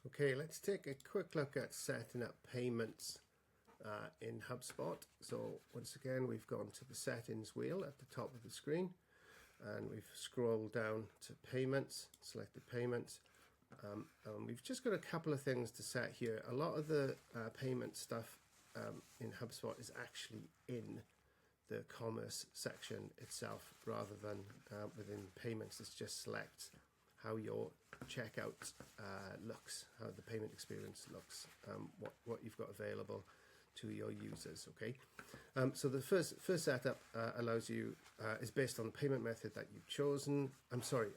Okay, let's take a quick look at setting up payments in HubSpot. So once again, we've gone to the settings wheel at the top of the screen and we've scrolled down to payments, selected payments. And we've just got a couple of things to set here. A lot of the payment stuff in HubSpot is actually in the commerce section itself rather than within payments. It's just selects how your checkout looks, how the payment experience looks, what you've got available to your users. Okay, so the first setup allows you is based on the payment method that you've chosen.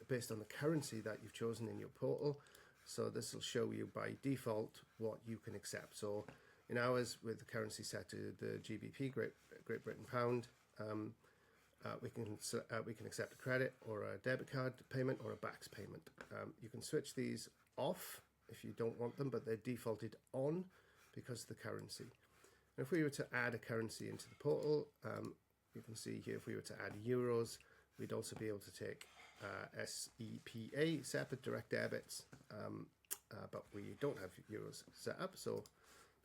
Based on the currency that you've chosen in your portal. So this will show you by default what you can accept. So in ours, with the currency set to the GBP, Great Britain pound, we can accept a credit or a debit card payment or a BACS payment. You can switch these off if you don't want them, but they're defaulted on because of the currency. And if we were to add a currency into the portal, you can see here if we were to add euros, we'd also be able to take SEPA, separate direct debits, but we don't have euros set up, so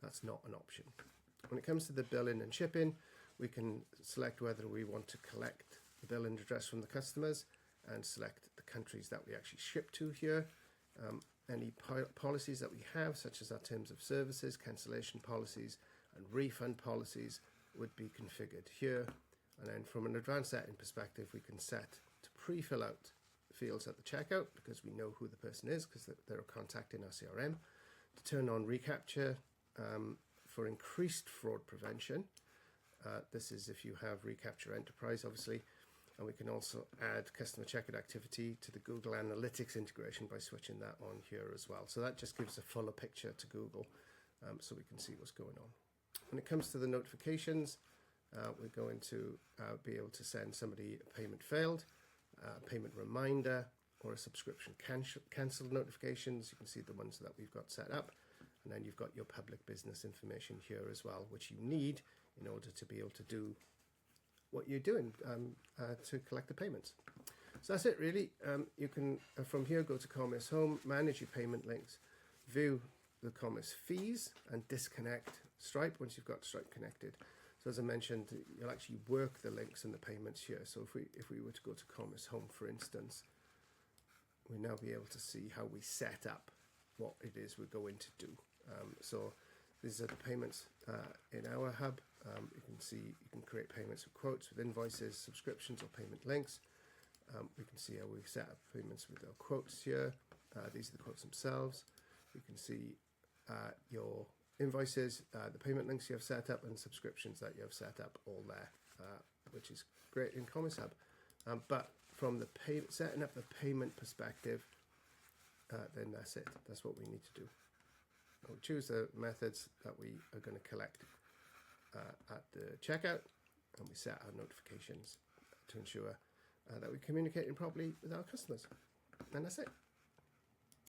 that's not an option. When it comes to the billing and shipping, we can select whether we want to collect the billing address from the customers and select the countries that we actually ship to here. Any policies that we have, such as our terms of services, cancellation policies, and refund policies would be configured here. And then from an advanced setting perspective, we can set to pre-fill out fields at the checkout because we know who the person is because they're a contact in our CRM. To turn on reCAPTCHA for increased fraud prevention. This is if you have reCAPTCHA Enterprise, obviously. And we can also add customer checkout activity to the Google Analytics integration by switching that on here as well. So that just gives a fuller picture to Google so we can see what's going on. When it comes to the notifications, we're going to be able to send somebody a payment failed, a payment reminder, or a subscription cancelled notifications. You can see the ones that we've got set up. And then you've got your public business information here as well, which you need in order to be able to do what you're doing to collect the payments. So that's it really. You can, from here, go to Commerce Home, manage your payment links, view the commerce fees, and disconnect Stripe once you've got Stripe connected. So as I mentioned, you'll actually work the links and the payments here. So if we were to go to Commerce Home, for instance, we'll now be able to see how we set up what it is we're going to do. So these are the payments in our hub. You can see you can create payments with quotes, with invoices, subscriptions, or payment links. We can see how we set up payments with our quotes here. These are the quotes themselves. You can see your invoices, the payment links you have set up, and subscriptions that you have set up all there, which is great in Commerce Hub. But from the setting up the payment perspective, then that's it. That's what we need to do. We'll choose the methods that we are going to collect at the checkout, and we set our notifications to ensure that we're communicating properly with our customers. And that's it.